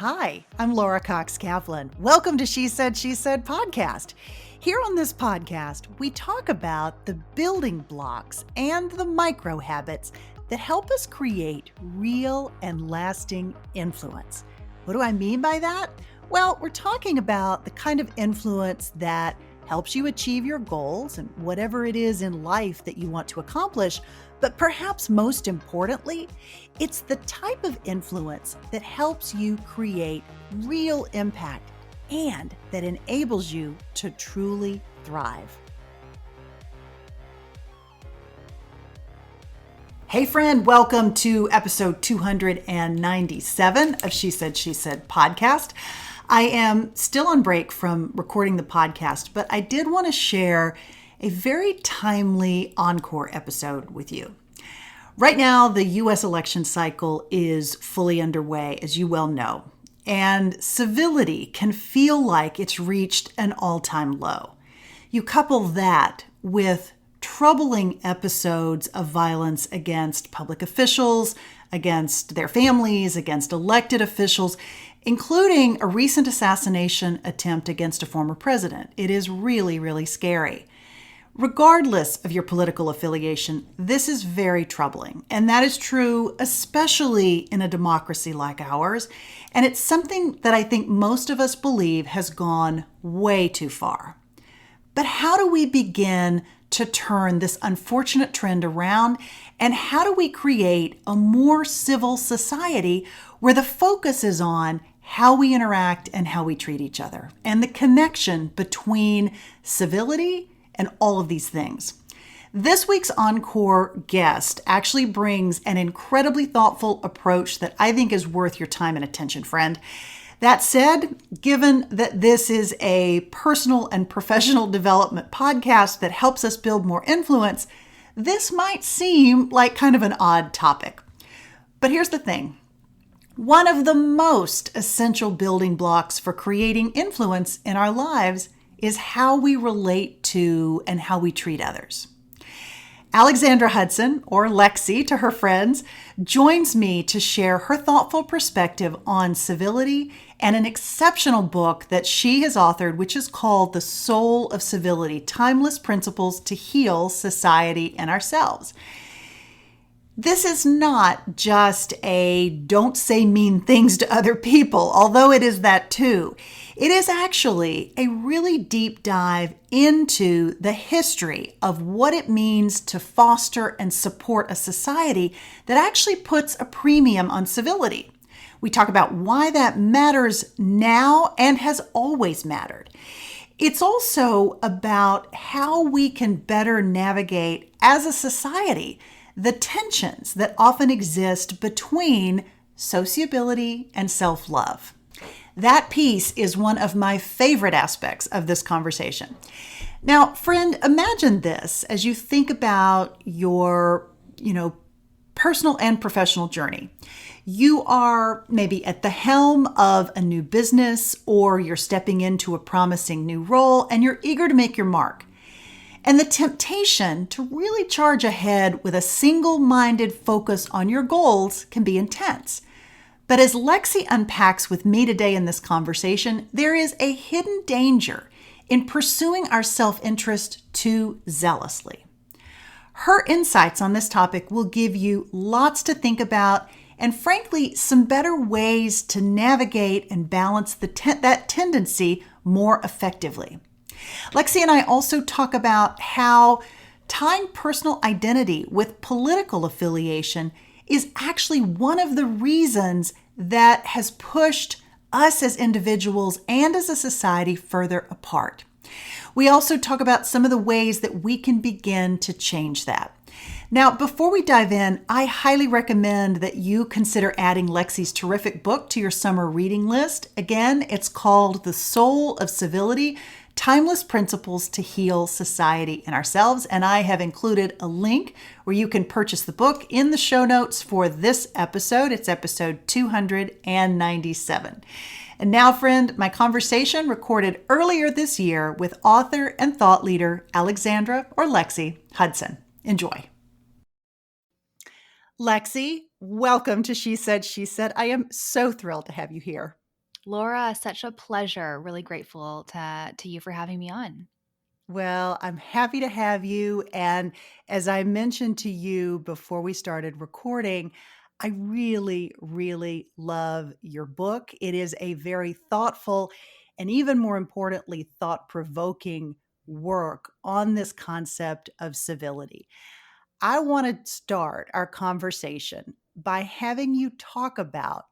Hi, I'm Laura Cox Kaplan. Welcome to She Said podcast. Here on this podcast, we talk about the building blocks and the micro habits that help us create real and lasting influence. What do I mean by that? Well, we're talking about the kind of influence that helps you achieve your goals and whatever it is in life that you want to accomplish. But perhaps most importantly, it's the type of influence that helps you create real impact and that enables you to truly thrive. Hey friend, welcome to episode 297 of She Said podcast. I am still on break from recording the podcast, but I did want to share a very timely Encore episode with you. Right now, the U.S. election cycle is fully underway, as you well know, and civility can feel like it's reached an all-time low. You couple that with troubling episodes of violence against public officials, against their families, against elected officials, including a recent assassination attempt against a former president. It is really, really scary. Regardless of your political affiliation, this is very troubling. And that is true, especially in a democracy like ours. And it's something that I think most of us believe has gone way too far. But how do we begin to turn this unfortunate trend around? And how do we create a more civil society where the focus is on how we interact and how we treat each other, and the connection between civility and all of these things? This week's Encore guest actually brings an incredibly thoughtful approach that I think is worth your time and attention, friend. That said, given that this is a personal and professional development podcast that helps us build more influence, this might seem like kind of an odd topic. But here's the thing. One of the most essential building blocks for creating influence in our lives is how we relate to and how we treat others. Alexandra Hudson, or Lexi to her friends, joins me to share her thoughtful perspective on civility and an exceptional book that she has authored, which is called The Soul of Civility: Timeless Principles to Heal Society and Ourselves. This is not just a don't say mean things to other people, although it is that too. It is actually a really deep dive into the history of what it means to foster and support a society that actually puts a premium on civility. We talk about why that matters now and has always mattered. It's also about how we can better navigate as a society the tensions that often exist between sociability and self-love. That piece is one of my favorite aspects of this conversation. Now, friend, imagine this as you think about your, personal and professional journey. You are maybe at the helm of a new business, or you're stepping into a promising new role and you're eager to make your mark. And the temptation to really charge ahead with a single-minded focus on your goals can be intense. But as Lexi unpacks with me today in this conversation, there is a hidden danger in pursuing our self-interest too zealously. Her insights on this topic will give you lots to think about and, frankly, some better ways to navigate and balance that tendency more effectively. Lexi and I also talk about how tying personal identity with political affiliation is actually one of the reasons that has pushed us as individuals and as a society further apart. We also talk about some of the ways that we can begin to change that. Now, before we dive in, I highly recommend that you consider adding Lexi's terrific book to your summer reading list. Again, it's called The Soul of Civility: Timeless Principles to Heal Society and Ourselves, and I have included a link where you can purchase the book in the show notes for this episode. It's episode 297. And now, friend, my conversation recorded earlier this year with author and thought leader Alexandra, or Lexi, Hudson. Enjoy. Lexi, welcome to She Said. I am so thrilled to have you here. Laura, such a pleasure. Really grateful to you for having me on. Well, I'm happy to have you. And as I mentioned to you before we started recording, I really, really love your book. It is a very thoughtful and even more importantly, thought provoking work on this concept of civility. I want to start our conversation by having you talk about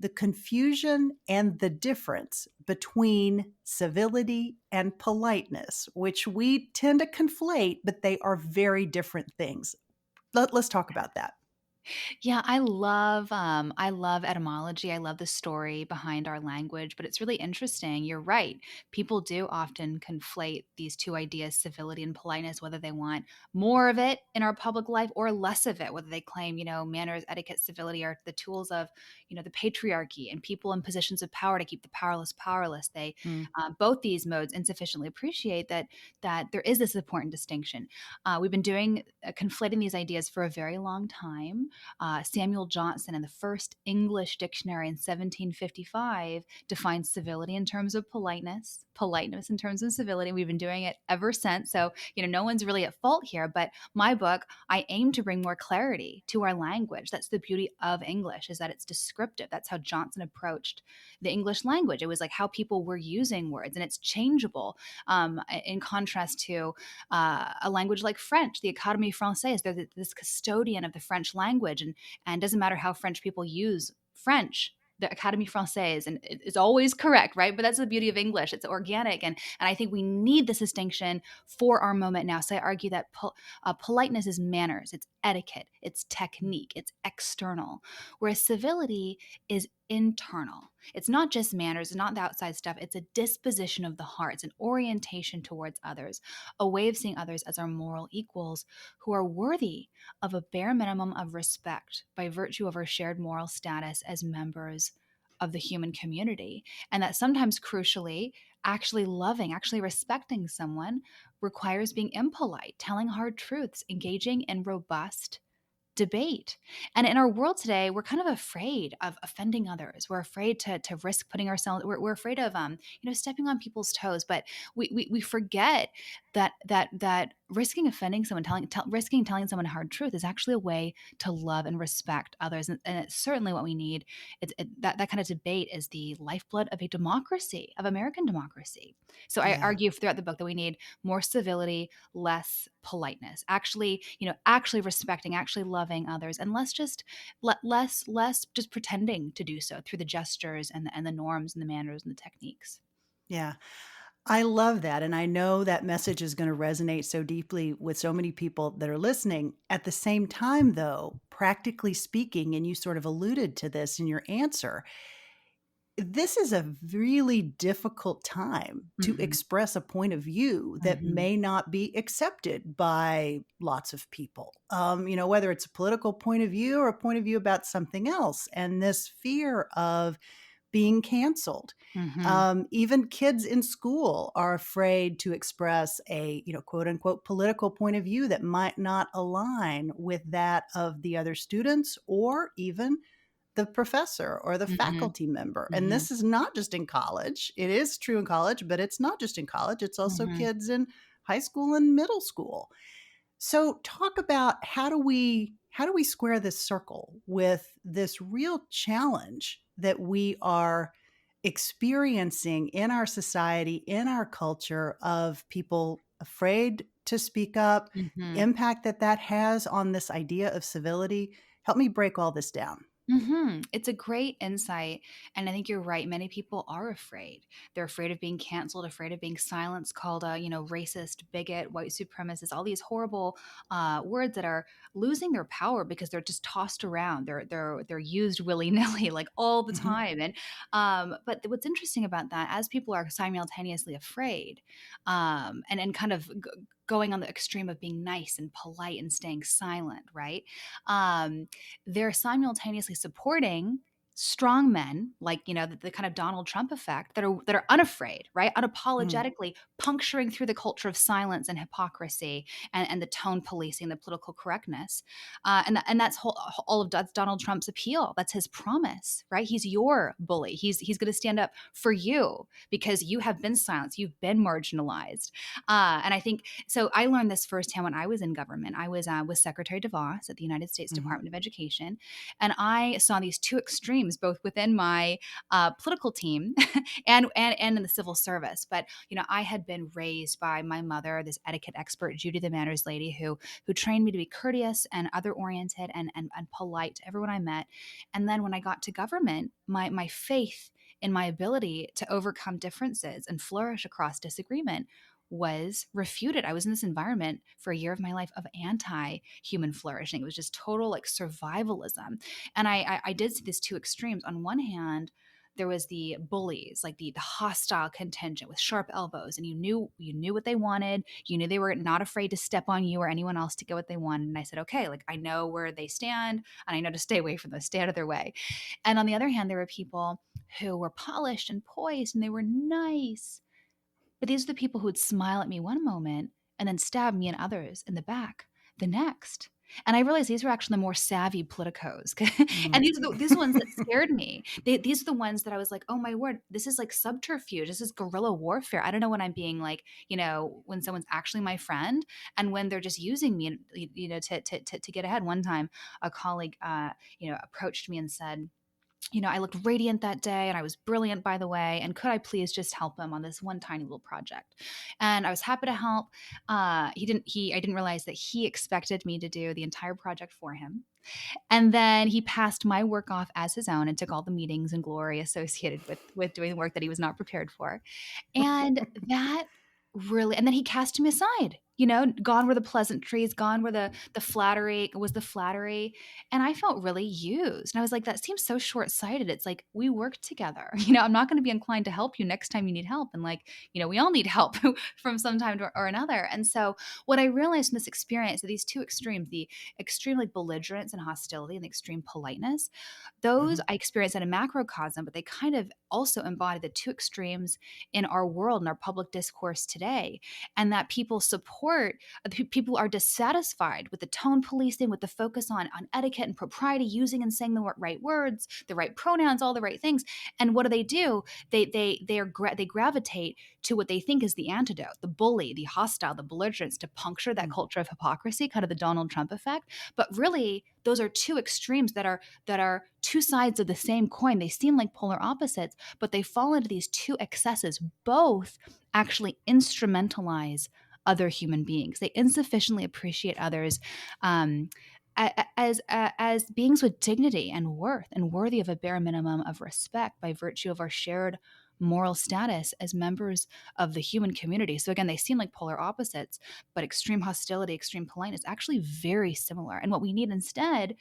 the confusion and the difference between civility and politeness, which we tend to conflate, but they are very different things. Let's talk about that. Yeah, I love etymology. I love the story behind our language, but it's really interesting. You're right. People do often conflate these two ideas, civility and politeness, whether they want more of it in our public life or less of it, whether they claim, manners, etiquette, civility are the tools of, the patriarchy and people in positions of power to keep the powerless powerless. They Mm, both these modes insufficiently appreciate that there is this important distinction. We've been doing conflating these ideas for a very long time. Samuel Johnson, in the first English dictionary in 1755, defines civility in terms of politeness, politeness in terms of civility. We've been doing it ever since. So, no one's really at fault here. But my book, I aim to bring more clarity to our language. That's the beauty of English, is that it's descriptive. That's how Johnson approached the English language. It was like how people were using words, and it's changeable, in contrast to a language like French. The Académie Française, they're this custodian of the French language, and doesn't matter how French people use French, the Académie Française, and it's always correct, right? But that's the beauty of English. It's organic, and I think we need this distinction for our moment now. So I argue that politeness is manners, it's etiquette, it's technique, it's external, whereas civility is internal. It's not just manners, it's not the outside stuff. It's a disposition of the heart. It's an orientation towards others, a way of seeing others as our moral equals who are worthy of a bare minimum of respect by virtue of our shared moral status as members of the human community. And that sometimes, crucially, actually loving, actually respecting someone requires being impolite, telling hard truths, engaging in robust debate. And in our world today, we're kind of afraid of offending others. We're afraid to risk putting ourselves, we're afraid of, stepping on people's toes. But we forget that risking offending someone, risking telling someone a hard truth is actually a way to love and respect others. And it's certainly what we need. That kind of debate is the lifeblood of a democracy, of American democracy. So I yeah. argue throughout the book that we need more civility, less politeness, actually respecting, actually loving others, and less just pretending to do so through the gestures and the norms and the manners and the techniques. Yeah. I love that. And I know that message is going to resonate so deeply with so many people that are listening. At the same time, though, practically speaking, and you sort of alluded to this in your answer, this is a really difficult time to Hmm. express a point of view that Hmm. may not be accepted by lots of people. Whether it's a political point of view or a point of view about something else. And this fear of being canceled. Hmm. Even kids in school are afraid to express a, quote unquote, political point of view that might not align with that of the other students or even the professor or the Hmm. faculty member. And Hmm. this is not just in college. It is true in college, but it's not just in college. It's also Hmm. kids in high school and middle school. So talk about how do we square this circle with this real challenge that we are experiencing in our society, in our culture of people afraid to speak up, the Hmm. impact that that has on this idea of civility. Help me break all this down. It's a great insight. And I think you're right. Many people are afraid. They're afraid of being canceled, afraid of being silenced, called a, racist, bigot, white supremacist, all these horrible words that are losing their power because they're just tossed around. They're used willy-nilly, like all the Mhm. time. And but what's interesting about that, as people are simultaneously afraid, and kind of going on the extreme of being nice and polite and staying silent, right? Um, they're simultaneously supporting strong men, like, the kind of Donald Trump effect, that are unafraid, right? Mm. Unapologetically puncturing through the culture of silence and hypocrisy, and the tone policing, the political correctness. And that's all of that's Donald Trump's appeal. That's his promise, right? He's your bully. He's going to stand up for you because you have been silenced. You've been marginalized. And I think so. I learned this firsthand when I was in government. I was with Secretary DeVos at the United States Hmm. Department of Education, and I saw these two extremes, both within my political team and in the civil service. But I had been raised by my mother, this etiquette expert, Judy the Manners lady, who trained me to be courteous and other oriented and polite to everyone I met. And then when I got to government, my faith in my ability to overcome differences and flourish across disagreement was refuted. I was in this environment for a year of my life of anti-human flourishing. It was just total like survivalism. And I did see these two extremes. On one hand, there was the bullies, like the hostile contingent with sharp elbows, and you knew what they wanted. You knew they were not afraid to step on you or anyone else to get what they wanted. And I said, okay, like I know where they stand, and I know to stay away from them, stay out of their way. And on the other hand, there were people who were polished and poised, and they were nice, but these are the people who would smile at me one moment and then stab me and others in the back the next. And I realized these were actually the more savvy politicos. Mm. And these are the ones that scared me. These are the ones that I was like, oh my word, this is like subterfuge. This is guerrilla warfare. I don't know when I'm being like, when someone's actually my friend and when they're just using me, to get ahead. One time a colleague, approached me and said, I looked radiant that day and I was brilliant, by the way. And could I please just help him on this one tiny little project? And I was happy to help. I didn't realize that he expected me to do the entire project for him. And then he passed my work off as his own and took all the meetings and glory associated with doing the work that he was not prepared for. And that really, and then he cast me aside. Gone were the pleasantries, gone were the flattery, was the flattery. And I felt really used. And I was like, that seems so short-sighted. It's like, we work together. I'm not going to be inclined to help you next time you need help. And like, we all need help from some time or another. And so what I realized in this experience, that these two extremes, the extreme like belligerence and hostility and the extreme politeness, those Hmm. I experienced at a macrocosm, but they kind of also embody the two extremes in our world and our public discourse today. And that people are dissatisfied with the tone policing, with the focus on etiquette and propriety, using and saying the right words, the right pronouns, all the right things. And what do? They gravitate to what they think is the antidote, the bully, the hostile, the belligerents, to puncture that culture of hypocrisy, kind of the Donald Trump effect. But really, those are two extremes that are two sides of the same coin. They seem like polar opposites, but they fall into these two excesses. Both actually instrumentalize other human beings. They insufficiently appreciate others, as beings with dignity and worth, and worthy of a bare minimum of respect by virtue of our shared moral status as members of the human community. So again, they seem like polar opposites, but extreme hostility, extreme politeness, actually very similar. And what we need instead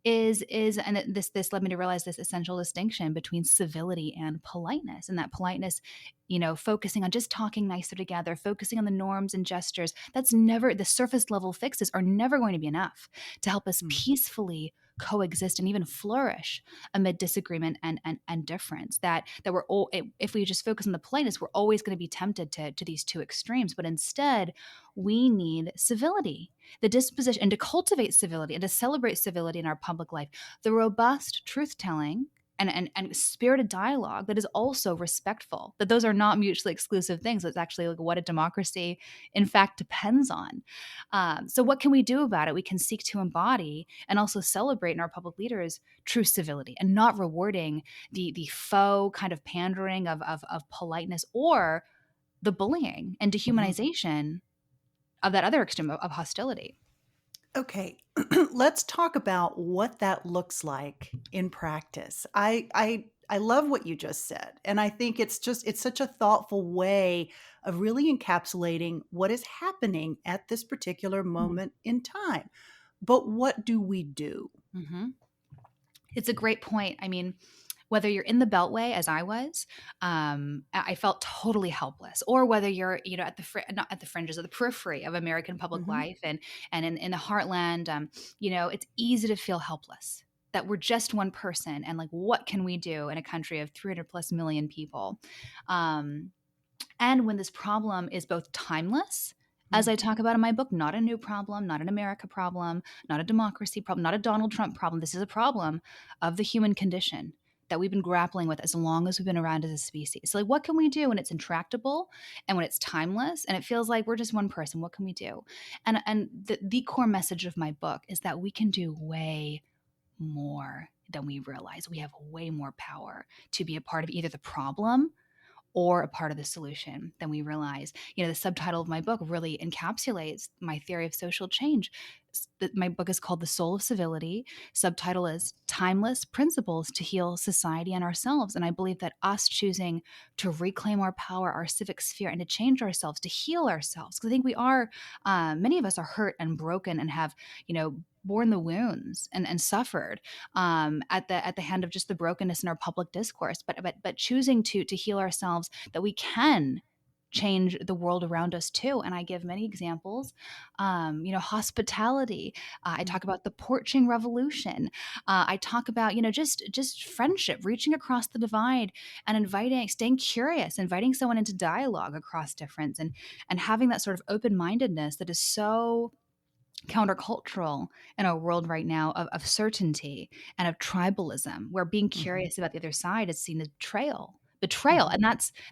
is and this led me to realize this essential distinction between civility and politeness. And that politeness, focusing on just talking nicer together, focusing on the norms and gestures, that's never, the surface level fixes are never going to be enough to help us peacefully coexist and even flourish amid disagreement and difference. That we're all, if we just focus on the politeness, we're always going to be tempted to these two extremes. But instead, we need civility, the disposition, and to cultivate civility and to celebrate civility in our public life, the robust truth telling and spirited dialogue that is also respectful, that those are not mutually exclusive things. That's actually like what a democracy in fact depends on. So what can we do about it? We can seek to embody and also celebrate in our public leaders true civility, and not rewarding the faux kind of pandering of politeness, or the bullying and Hmm. dehumanization of that other extreme of hostility. Okay, let's talk about what that looks like in practice. I love what you just said, and I think it's such a thoughtful way of really encapsulating what is happening at this particular moment in time. But what do we do? Mm-hmm. It's a great point. I mean, whether you're in the Beltway, as I was, I felt totally helpless, or whether you're, at not at the fringes, or the periphery of American public Hmm. life, and in the heartland, it's easy to feel helpless. that we're just one person, and like, what can we do in a country of 300 plus million people? Um, and when this problem is both timeless, as Mm. I talk about in my book, not a new problem, not an America problem, not a democracy problem, not a Donald Trump problem. This is a problem of the human condition that we've been grappling with as long as we've been around as a species. So, like, what can we do when it's intractable and when it's timeless and it feels like we're just one person? What can we do? And the core message of my book is that we can do way more than we realize. We have way more power to be a part of either the problem or a part of the solution than we realize. You know, the subtitle of my book really encapsulates my theory of social change. My book is called The Soul of Civility. Subtitle is Timeless Principles to Heal Society and Ourselves. And I believe that us choosing to reclaim our power, our civic sphere, and to change ourselves, to heal ourselves, because I think we are, many of us are hurt and broken and have, borne the wounds and suffered at the hand of just the brokenness in our public discourse. But choosing to heal ourselves, that we can change the world around us too. And I give many examples. Hospitality. I talk about the porching revolution. I talk about just friendship, reaching across the divide, and staying curious, inviting someone into dialogue across difference, and having that sort of open mindedness that is so countercultural in our world right now of certainty and of tribalism, where being Mhm. curious about the other side is seen as betrayal, Mhm. and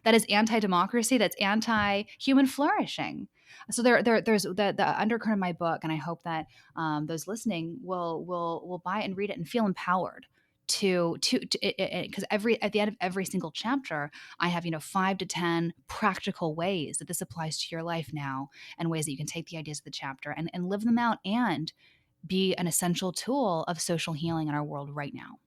that is anti-democracy, that's anti-human flourishing. So there's the undercurrent of my book, and I hope that those listening will buy it and read it and feel empowered to because every at the end of every single chapter I have 5 to 10 practical ways that this applies to your life now, and ways that you can take the ideas of the chapter and live them out and be an essential tool of social healing in our world right now.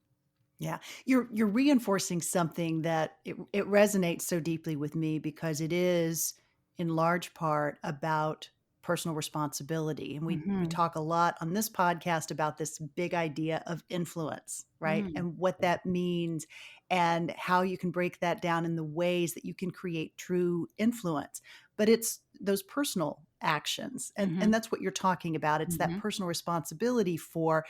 Yeah, you're reinforcing something that it resonates so deeply with me because it is in large part about personal responsibility. And we Hmm. talk a lot on this podcast about this big idea of influence, right? And what that means and how you can break that down in the ways that you can create true influence. But it's those personal actions. And Hmm. that's what you're talking about. It's that Hmm. personal responsibility for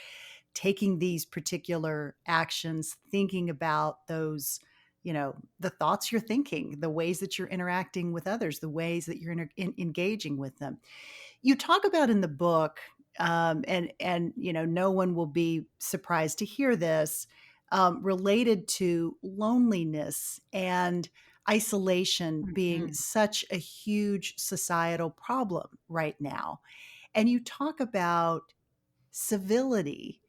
taking these particular actions, thinking about those, the thoughts you're thinking, the ways that you're interacting with others, the ways that you're engaging with them. You talk about in the book, and no one will be surprised to hear this, related to loneliness and isolation being Hmm. such a huge societal problem right now. And you talk about civility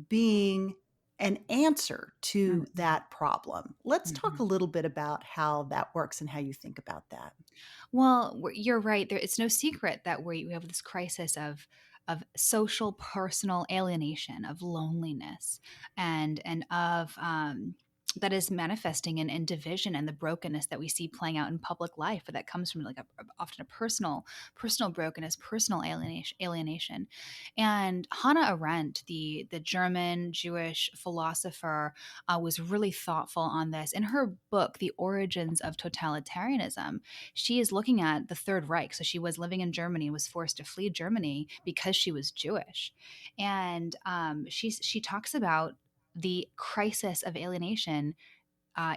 being an answer to Hmm. that problem. Let's talk Hmm. a little bit about how that works and how you think about that. Well, you're right. It's no secret that we have this crisis of social personal alienation, of loneliness, and of that is manifesting in division and the brokenness that we see playing out in public life, but that comes from like often a personal brokenness, personal alienation. And Hannah Arendt, the German Jewish philosopher, was really thoughtful on this in her book, The Origins of Totalitarianism. She is looking at the Third Reich. So she was living in Germany, was forced to flee Germany because she was Jewish, and she talks about the crisis of alienation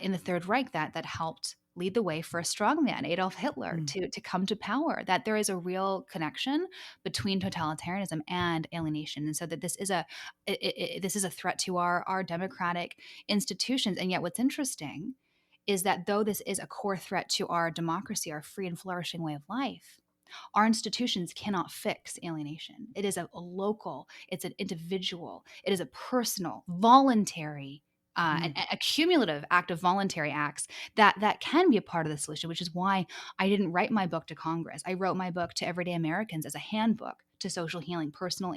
in the Third Reich that helped lead the way for a strongman, Adolf Hitler, Mm. to come to power. That there is a real connection between totalitarianism and alienation, and so that this is a threat to our democratic institutions. And yet, what's interesting is that though this is a core threat to our democracy, our free and flourishing way of life, our institutions cannot fix alienation. It is a local, it's an individual, it is a personal, voluntary, Mm. a cumulative act of voluntary acts that can be a part of the solution, which is why I didn't write my book to Congress. I wrote my book to everyday Americans as a handbook to social healing, personal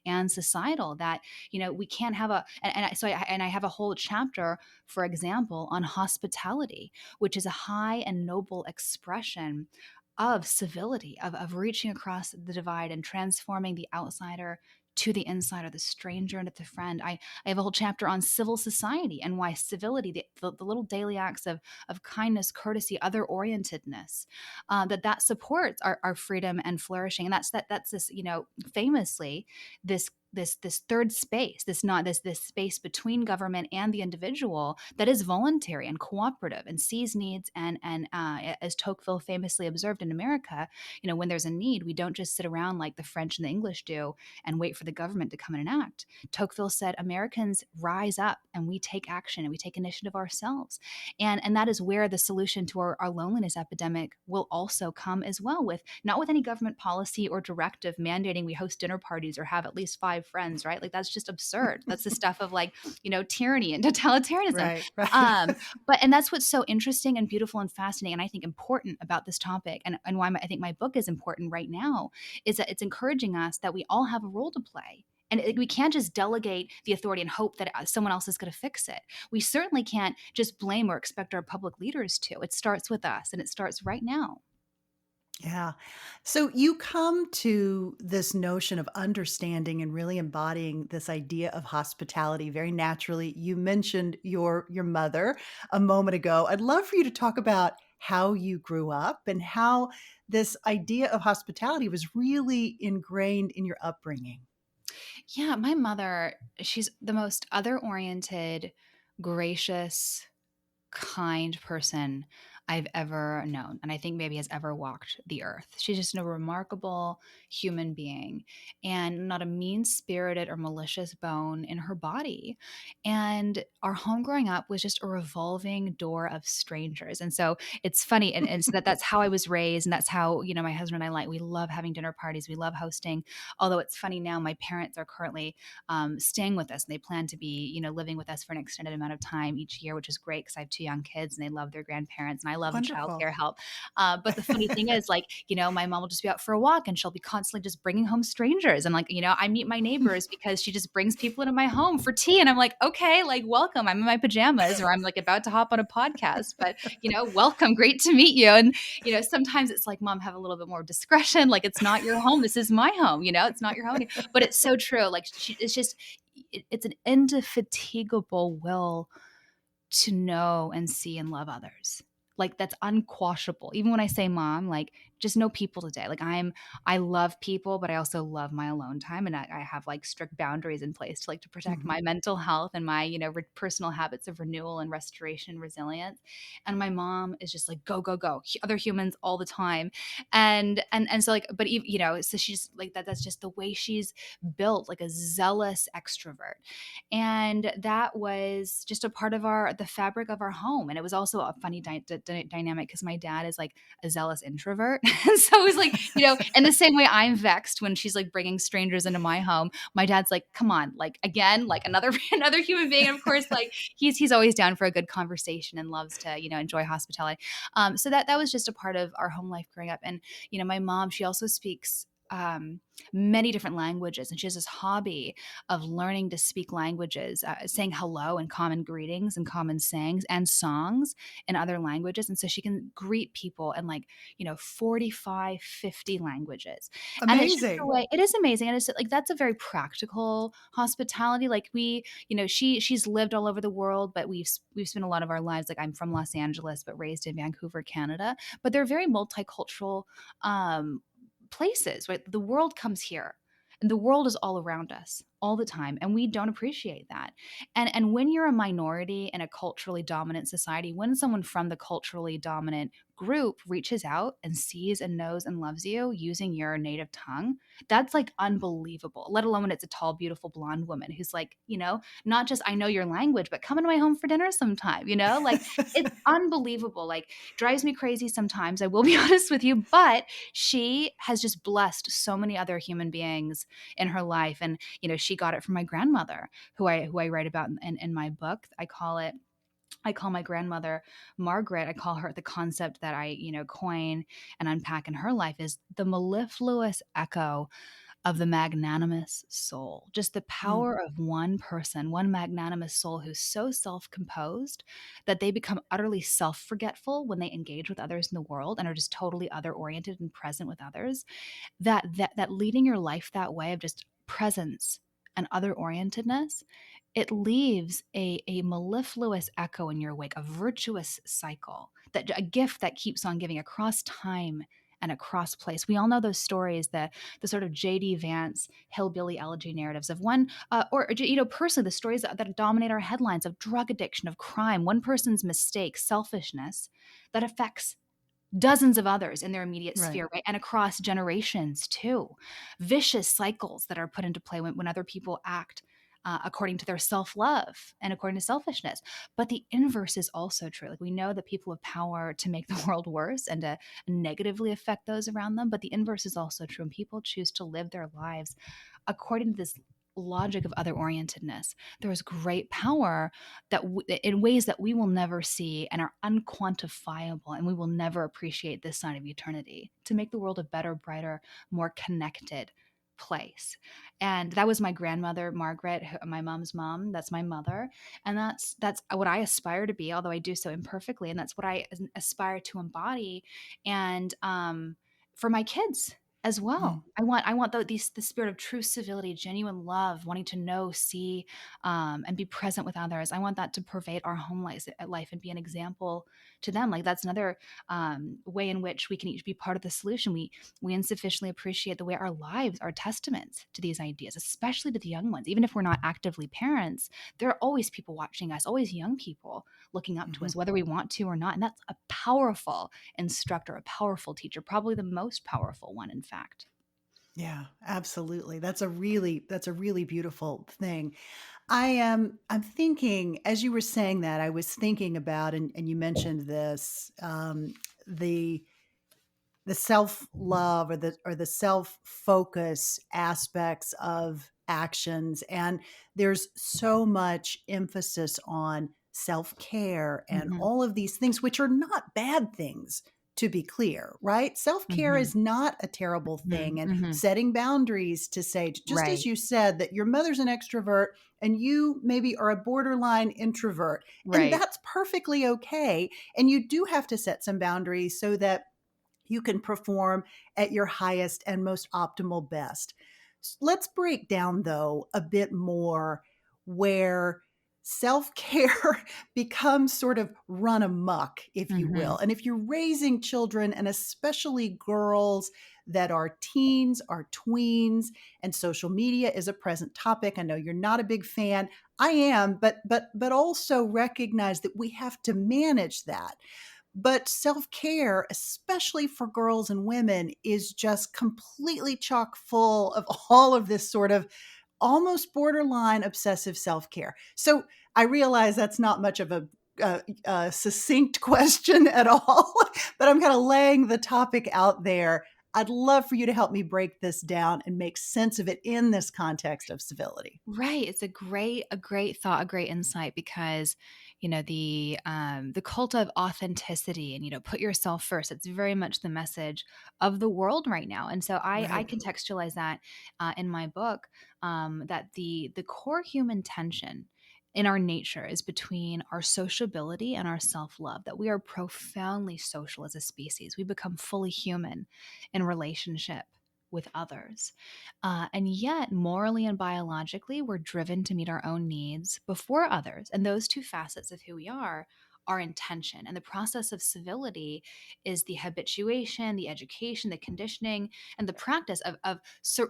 and societal. That we can't have I have a whole chapter, for example, on hospitality, which is a high and noble expression of civility, of reaching across the divide and transforming the outsider to the insider, the stranger into the friend. I have a whole chapter on civil society and why civility, the little daily acts of kindness, courtesy, other-orientedness, that supports our freedom and flourishing. And that's this, famously, this this third space, this space between government and the individual that is voluntary and cooperative and sees needs, and as Tocqueville famously observed in America, when there's a need, we don't just sit around like the French and the English do and wait for the government to come in and act. Tocqueville said Americans rise up and we take action and we take initiative ourselves, and that is where the solution to our loneliness epidemic will also come as well, with not with any government policy or directive mandating we host dinner parties or have at least 5 friends, right? Like that's just absurd. That's the stuff of like, tyranny and totalitarianism. Right, right. And that's what's so interesting and beautiful and fascinating, and I think important about this topic, and why I think my book is important right now, is that it's encouraging us that we all have a role to play. And we can't just delegate the authority and hope that someone else is going to fix it. We certainly can't just blame or expect our public leaders to. It starts with us, and it starts right now. Yeah. So you come to this notion of understanding and really embodying this idea of hospitality very naturally. You mentioned your mother a moment ago. I'd love for you to talk about how you grew up and how this idea of hospitality was really ingrained in your upbringing. Yeah, my mother, she's the most other-oriented, gracious, kind person I've ever known, and I think maybe has ever walked the earth. She's just a remarkable human being, and not a mean-spirited or malicious bone in her body. And our home growing up was just a revolving door of strangers. And so it's funny, and so that's how I was raised, and that's how, my husband and I, we love having dinner parties, we love hosting. Although it's funny now, my parents are currently staying with us, and they plan to be, living with us for an extended amount of time each year, which is great because I have 2 young kids and they love their grandparents, and I love the Wonderful. childcare help. But the funny thing is, like, my mom will just be out for a walk and she'll be constantly just bringing home strangers. And like, I meet my neighbors because she just brings people into my home for tea. And I'm like, okay, like, welcome. I'm in my pajamas, or I'm like about to hop on a podcast, but, welcome. Great to meet you. And, sometimes it's like, Mom, have a little bit more discretion. Like, it's not your home. This is my home. It's not your home. But it's so true. Like, it's just, it's an indefatigable will to know and see and love others. Like, that's unquashable. Even when I say mom, like, just know people today. Like, I love people, but I also love my alone time. And I have like strict boundaries in place to protect Mhm. my mental health and my, personal habits of renewal and restoration and resilience. And my mom is just like, go, go, go, other humans all the time. And so like, but even, so she's like that, that's just the way she's built, like a zealous extrovert. And that was just a part of the fabric of our home. And it was also a funny dynamic because my dad is like a zealous introvert. And so it was like, in the same way I'm vexed when she's like bringing strangers into my home, my dad's like, come on, like, again, like another another human being. And of course, like, he's always down for a good conversation and loves to, enjoy hospitality. So that was just a part of our home life growing up. And, my mom, she also speaks many different languages, and she has this hobby of learning to speak languages, saying hello and common greetings and common sayings and songs in other languages. And so she can greet people in like, 45, 50 languages. And it's just the Amazing. way, it is amazing. And it's like, that's a very practical hospitality. Like, she's lived all over the world, but we've spent a lot of our lives, like, I'm from Los Angeles, but raised in Vancouver, Canada. But they're very multicultural places, right? The world comes here, and the world is all around us all the time, and we don't appreciate that. And when you're a minority in a culturally dominant society, when someone from the culturally dominant group reaches out and sees and knows and loves you using your native tongue, that's like unbelievable. Let alone when it's a tall, beautiful blonde woman who's like, not just, I know your language, but come into my home for dinner sometime, like, it's unbelievable. Like, drives me crazy sometimes, I will be honest with you, but she has just blessed so many other human beings in her life. And, she got it from my grandmother, who I write about in my book. I call my grandmother Margaret. I call her the concept that I, coin and unpack in her life is the mellifluous echo of the magnanimous soul. Just the Mm. power of one person, one magnanimous soul who's so self-composed that they become utterly self-forgetful when they engage with others in the world and are just totally other-oriented and present with others. That leading your life that way of just presence and other-orientedness, it leaves a mellifluous echo in your wake, a virtuous cycle, that a gift that keeps on giving across time and across place. We all know those stories, the sort of J.D. Vance hillbilly elegy narratives of one, or personally, the stories that dominate our headlines of drug addiction, of crime, one person's mistake, selfishness that affects dozens of others in their immediate Right. sphere, right? And across generations too. Vicious cycles that are put into play when other people act according to their self-love and according to selfishness. But the inverse is also true. Like, we know that people have power to make the world worse and to negatively affect those around them. But the inverse is also true. And people choose to live their lives according to this logic of other-orientedness. There is great power that in ways that we will never see and are unquantifiable, and we will never appreciate this side of eternity, to make the world a better, brighter, more connected place. And that was my grandmother, Margaret, my mom's mom. That's my mother. And that's what I aspire to be, although I do so imperfectly. And that's what I aspire to embody. And for my kids as Mm. well. I want the spirit of true civility, genuine love, wanting to know, see, and be present with others. I want that to pervade our home life and be an example to them. Like, that's another way in which we can each be part of the solution. We insufficiently appreciate the way our lives are testaments to these ideas, especially to the young ones. Even if we're not actively parents, there are always people watching us, always young people looking up to Mhm. us, whether we want to or not. And that's a powerful instructor, a powerful teacher, probably the most powerful one, in fact. Yeah, absolutely. That's a really beautiful thing. I'm thinking, as you were saying that, I was thinking about, and you mentioned this, the self-love, or the self-focus aspects of actions. And there's so much emphasis on self-care and Mhm, all of these things, which are not bad things, to be clear, right? Self-care mhm, is not a terrible mhm, thing. And mhm. setting boundaries, to say, just as Right, you said, that your mother's an extrovert and you maybe are a borderline introvert, and right. that's perfectly okay. And you do have to set some boundaries so that you can perform at your highest and most optimal best. Let's break down, though, a bit more where self care becomes sort of run amok, if you will. Mhm. And if you're raising children, and especially girls that are teens, are tweens, and social media is a present topic. I know you're not a big fan. I am, but also recognize that we have to manage that. But self care, especially for girls and women, is just completely chock full of all of this sort of almost borderline obsessive self care. So I realize that's not much of a succinct question at all, but I'm kind of laying the topic out there. I'd love for you to help me break this down and make sense of it in this context of civility. Right. It's a great thought, a great insight, because, the cult of authenticity and, put yourself first. It's very much the message of the world right now. And so I Right. contextualize that in my book, that the core human tension in our nature is between our sociability and our self-love, that we are profoundly social as a species. We become fully human in relationship with others. And yet, morally and biologically, we're driven to meet our own needs before others. And those two facets of who we are in tension. And the process of civility is the habituation, the education, the conditioning, and the practice of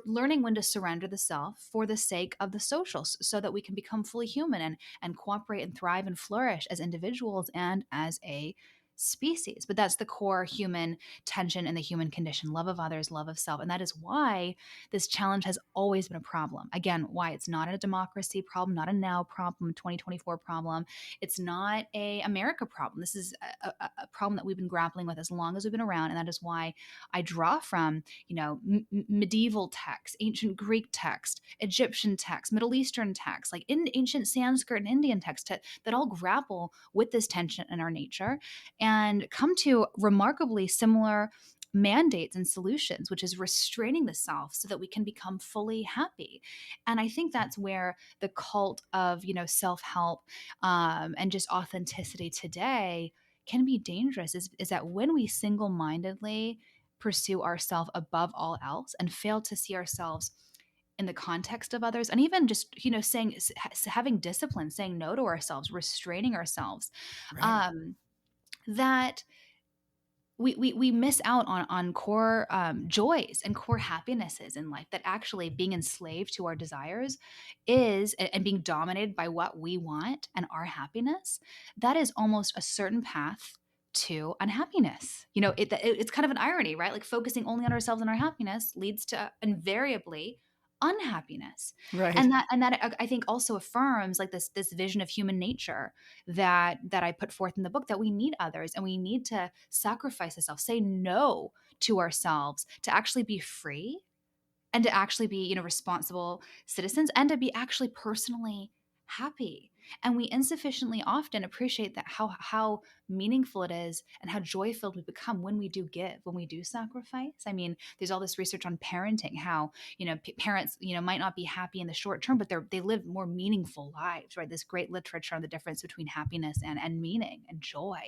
learning when to surrender the self for the sake of the social, so that we can become fully human and cooperate and thrive and flourish as individuals and as a species. But that's the core human tension and the human condition: love of others, love of self. And that is why this challenge has always been a problem. Again, why it's not a democracy problem, not a now problem, 2024 problem. It's not a America problem. This is a problem that we've been grappling with as long as we've been around. And that is why I draw from, medieval texts, ancient Greek text, Egyptian text, Middle Eastern text, like in ancient Sanskrit and Indian text, that all grapple with this tension in our nature and come to remarkably similar mandates and solutions, which is restraining the self so that we can become fully happy. And I think that's where the cult of, self-help and just authenticity today can be dangerous, is that when we single-mindedly pursue ourselves above all else and fail to see ourselves in the context of others, and even just, saying, having discipline, saying no to ourselves, restraining ourselves, Right. um, that we miss out on core joys and core happinesses in life, that actually being enslaved to our desires is, and being dominated by what we want and our happiness, that is almost a certain path to unhappiness. It's kind of an irony, right? Like focusing only on ourselves and our happiness leads to invariably unhappiness. Right. And that I think also affirms like this vision of human nature that I put forth in the book, that we need others and we need to sacrifice ourselves, say no to ourselves, to actually be free and to actually be, responsible citizens, and to be actually personally happy. And we insufficiently often appreciate that, how meaningful it is and how joy filled we become when we do give, when we do sacrifice. I mean, there's all this research on parenting, how parents might not be happy in the short term, but they live more meaningful lives, right? This great literature on the difference between happiness and meaning and joy.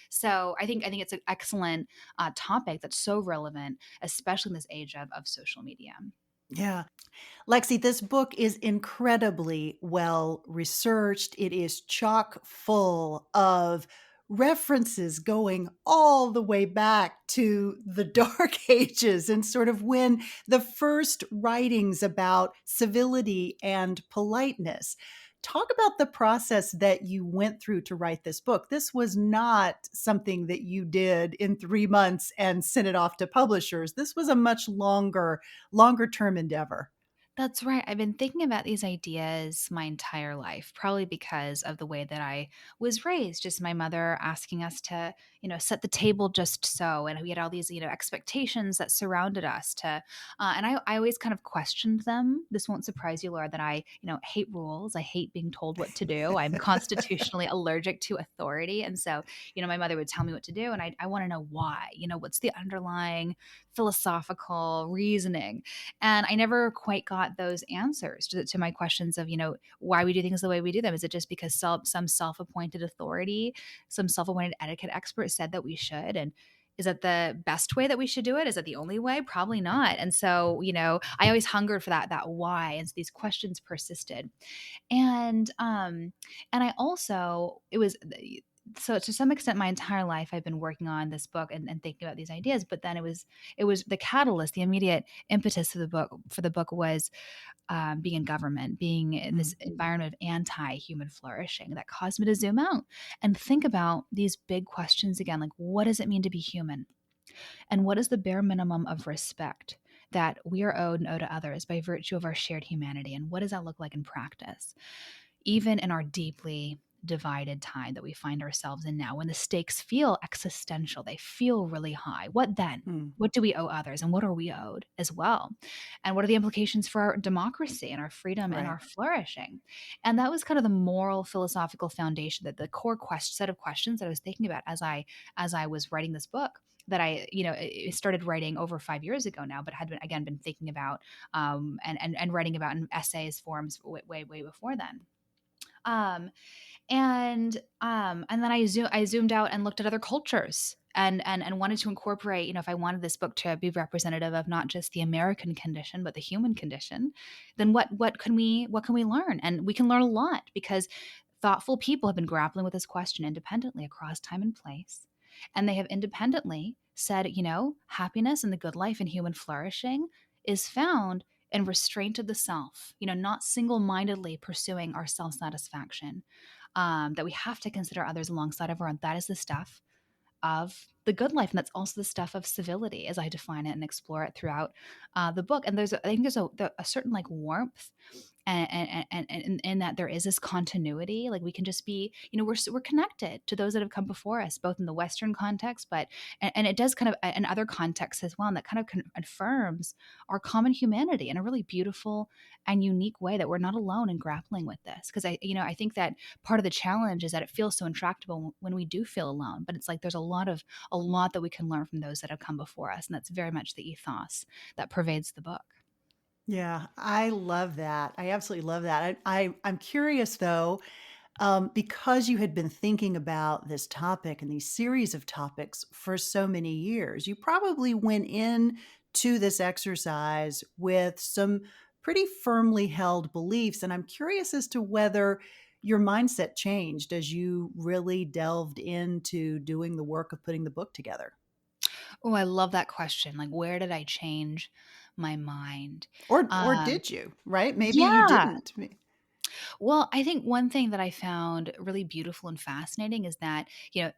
So I think it's an excellent topic that's so relevant, especially in this age of social media. Yeah. Lexi, this book is incredibly well researched. It is chock full of references going all the way back to the Dark Ages and sort of when the first writings about civility and politeness. Talk about the process that you went through to write this book. This was not something that you did in 3 months and sent it off to publishers. This was a much longer term endeavor. That's right. I've been thinking about these ideas my entire life, probably because of the way that I was raised. Just my mother asking us to, set the table just so. And we had all these, expectations that surrounded us and I always kind of questioned them. This won't surprise you, Laura, that I, hate rules. I hate being told what to do. I'm constitutionally allergic to authority. And so, my mother would tell me what to do. And I want to know why, what's the underlying philosophical reasoning. And I never quite got those answers to my questions of, why we do things the way we do them. Is it just because some self-appointed authority, some self-appointed etiquette expert said that we should? And is that the best way that we should do it? Is that the only way? Probably not. And so, I always hungered for that why. And so these questions persisted. And I also, it was, so to some extent my entire life I've been working on this book and thinking about these ideas, but then it was the catalyst, the immediate impetus of the book was being in government, being in this Mm. environment of anti-human flourishing, that caused me to zoom out and think about these big questions again, like what does it mean to be human, and what is the bare minimum of respect that we are owed and owe to others by virtue of our shared humanity, and what does that look like in practice, even in our deeply divided time that we find ourselves in now, when the stakes feel existential, they feel really high. What then? Mm. What do we owe others, and what are we owed as well? And what are the implications for our democracy and our freedom and Right. our flourishing? And that was kind of the moral philosophical foundation, that the core set of questions that I was thinking about as I was writing this book, that I started writing over 5 years ago now, but had been thinking about and writing about in essays forms way before then. Um, and then I zoomed out and looked at other cultures and wanted to incorporate, if I wanted this book to be representative of not just the American condition but the human condition, then what can we learn? And we can learn a lot, because thoughtful people have been grappling with this question independently across time and place, and they have independently said, happiness and the good life and human flourishing is found and restraint of the self, not single mindedly pursuing our self satisfaction, that we have to consider others alongside of our own. That is the stuff of the good life. And that's also the stuff of civility, as I define it and explore it throughout the book. And I think there's a certain like warmth and in that there is this continuity. Like we can just be, we're connected to those that have come before us, both in the Western context, but and it does kind of in other contexts as well. And that kind of affirms our common humanity in a really beautiful and unique way, that we're not alone in grappling with this. Because I think that part of the challenge is that it feels so intractable when we do feel alone. But it's like there's a lot that we can learn from those that have come before us, and that's very much the ethos that pervades the book. Yeah, I love that. I absolutely love that. I'm curious though, because you had been thinking about this topic and these series of topics for so many years, you probably went in to this exercise with some pretty firmly held beliefs. And I'm curious as to whether your mindset changed as you really delved into doing the work of putting the book together. Oh, I love that question. Like, where did I change my mind? Or Um, did you, right? Maybe you yeah. didn't. Well, I think one thing that I found really beautiful and fascinating is that,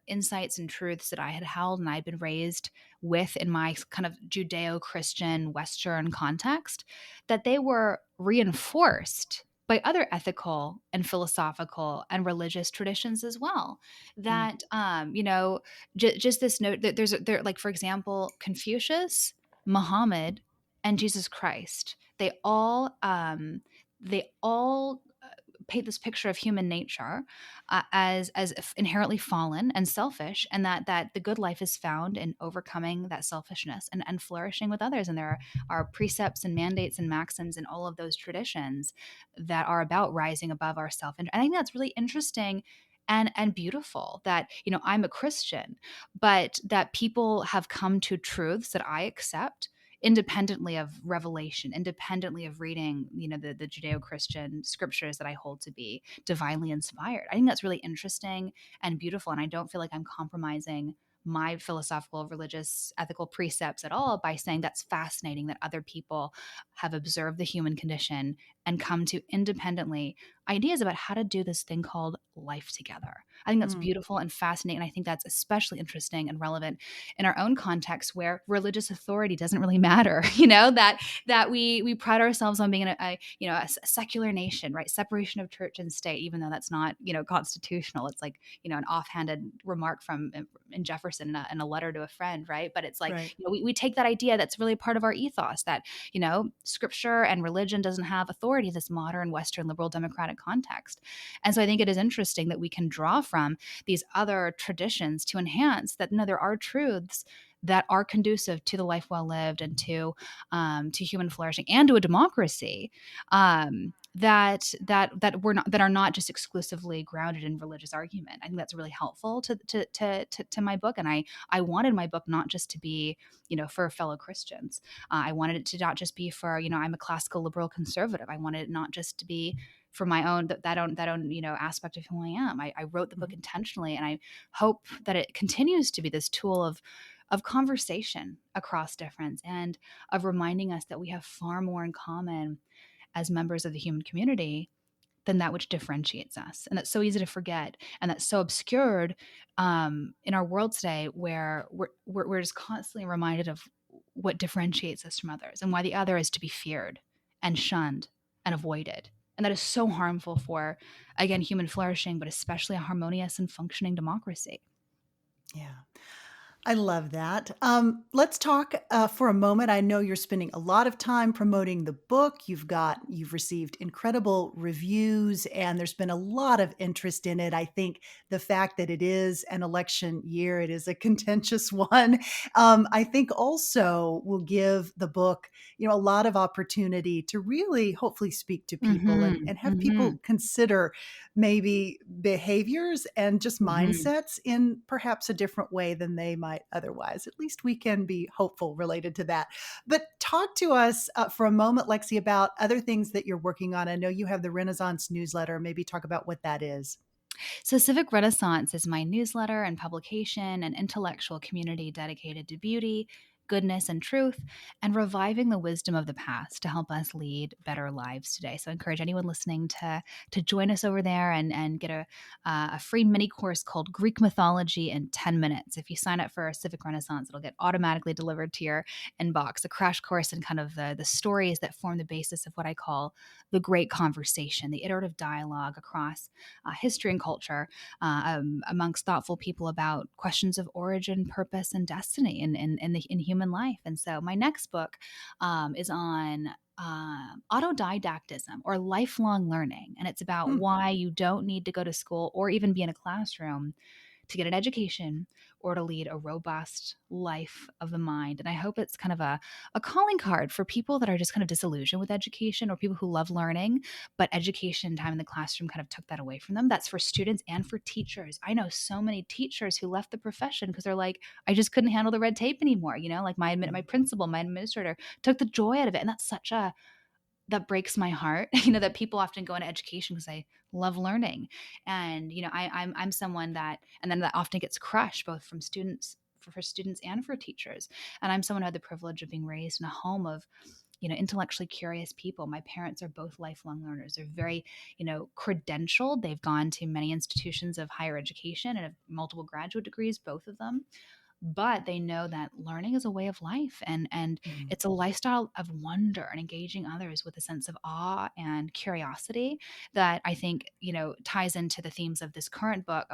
insights and truths that I had held and I'd been raised with in my kind of Judeo Christian Western context, that they were reinforced by other ethical and philosophical and religious traditions as well. Mm. That, just this note that there, like, for example, Confucius, Muhammad, and Jesus Christ, they all paint this picture of human nature as inherently fallen and selfish, and that the good life is found in overcoming that selfishness and flourishing with others. And there are precepts and mandates and maxims in all of those traditions that are about rising above ourselves. And I think that's really interesting and beautiful that, I'm a Christian, but that people have come to truths that I accept independently of revelation, independently of reading, the Judeo-Christian scriptures that I hold to be divinely inspired. I think that's really interesting and beautiful. And I don't feel like I'm compromising my philosophical, religious, ethical precepts at all by saying that's fascinating that other people have observed the human condition and come to independently ideas about how to do this thing called life together. I think that's Mm. beautiful and fascinating. And I think that's especially interesting and relevant in our own context where religious authority doesn't really matter, that we pride ourselves on being a secular nation, right? Separation of church and state, even though that's not, constitutional. It's like, an offhanded remark from in Jefferson in a letter to a friend, right? But it's like, Right. we take that idea that's really part of our ethos that, scripture and religion doesn't have authority in this modern Western liberal democratic context. And so I think it is interesting that we can draw from these other traditions to enhance that, no, there are truths that are conducive to the life well lived and to human flourishing and to a democracy, that are not just exclusively grounded in religious argument. I think that's really helpful to my book. And I wanted my book not just to be, for fellow Christians. I wanted it to not just be for, I'm a classical liberal conservative. I wanted it not just to be for my own that own aspect of who I am. I wrote the book Mhm. intentionally, and I hope that it continues to be this tool of conversation across difference and of reminding us that we have far more in common as members of the human community than that which differentiates us. And that's so easy to forget. And that's so obscured in our world today where we're just constantly reminded of what differentiates us from others and why the other is to be feared and shunned and avoided. And that is so harmful for, again, human flourishing, but especially a harmonious and functioning democracy. Yeah. I love that. Let's talk for a moment. I know you're spending a lot of time promoting the book. You've received incredible reviews, and there's been a lot of interest in it. I think the fact that it is an election year, it is a contentious one. I think also will give the book, a lot of opportunity to really, hopefully, speak to people Mm-hmm. and have Mm-hmm. people consider maybe behaviors and just Mm-hmm. mindsets in perhaps a different way than they might otherwise. At least we can be hopeful related to that. But talk to us for a moment, Lexi, about other things that you're working on. I know you have the Renaissance newsletter. Maybe talk about what that is. So, Civic Renaissance is my newsletter and publication and intellectual community dedicated to beauty, goodness, and truth, and reviving the wisdom of the past to help us lead better lives today. So, I encourage anyone listening to join us over there and get a free mini course called Greek Mythology in 10 minutes. If you sign up for Civic Renaissance, it'll get automatically delivered to your inbox. A crash course in kind of the stories that form the basis of what I call the great conversation, the iterative dialogue across history and culture amongst thoughtful people about questions of origin, purpose, and destiny in human life. And so my next book is on autodidactism or lifelong learning. And it's about Hmm. why you don't need to go to school or even be in a classroom to get an education or to lead a robust life of the mind. And I hope it's kind of a calling card for people that are just kind of disillusioned with education or people who love learning, but education time in the classroom kind of took that away from them. That's for students and for teachers. I know so many teachers who left the profession because they're like, I just couldn't handle the red tape anymore. Like my principal, my administrator took the joy out of it. And that's that breaks my heart, that people often go into education because they love learning. And, I'm someone that, and then that often gets crushed both from students for students and for teachers. And I'm someone who had the privilege of being raised in a home of intellectually curious people. My parents are both lifelong learners. They're very, credentialed. They've gone to many institutions of higher education and have multiple graduate degrees, both of them. But they know that learning is a way of life, and it's a lifestyle of wonder and engaging others with a sense of awe and curiosity that I think ties into the themes of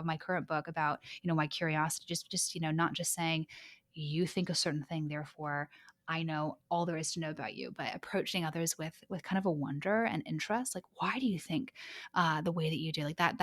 my current book about my curiosity, just not just saying you think a certain thing, therefore I know all there is to know about you, but approaching others with kind of a wonder and interest. Like, why do you think the way that you do? Like that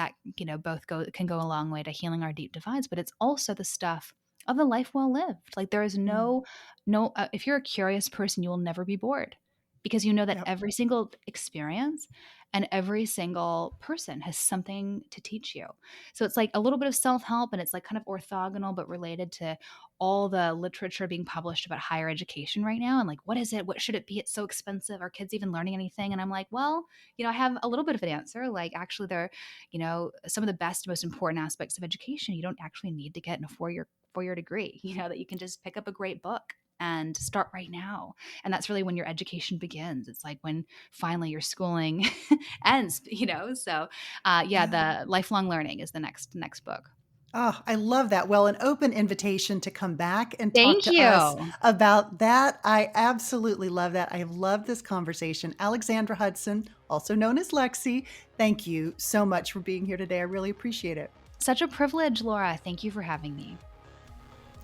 both can go a long way to healing our deep divides, but it's also the stuff of the life well lived. Like there is no if you're a curious person, you will never be bored, because you know that Yep. every single experience and every single person has something to teach you. So it's like a little bit of self-help, and it's like kind of orthogonal but related to all the literature being published about higher education right now, and like, what is it? What should it be? It's so expensive. Are kids even learning anything? And I'm like, well, I have a little bit of an answer. Like, actually, they're, some of the best, most important aspects of education, you don't actually need to get in a four-year degree, that you can just pick up a great book and start right now. And that's really when your education begins. It's like when finally your schooling ends, So the lifelong learning is the next book. Oh, I love that. Well, an open invitation to come back and talk Thank to us you. about that. I absolutely love that. I have loved this conversation. Alexandra Hudson, also known as Lexi, thank you so much for being here today. I really appreciate it. Such a privilege, Laura. Thank you for having me.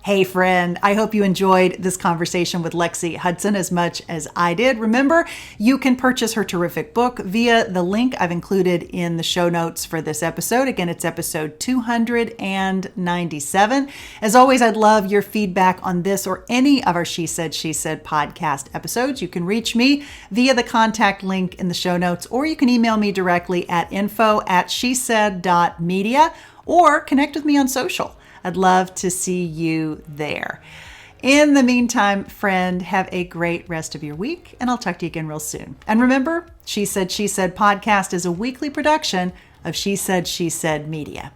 Hey friend, I hope you enjoyed this conversation with Lexi Hudson as much as I did. Remember, you can purchase her terrific book via the link I've included in the show notes for this episode. Again, it's episode 297. As always, I'd love your feedback on this or any of our She Said podcast episodes. You can reach me via the contact link in the show notes, or you can email me directly at info@shesaid.media, or connect with me on social. I'd love to see you there. In the meantime, friend, have a great rest of your week, and I'll talk to you again real soon. And remember, She Said podcast is a weekly production of She Said Media.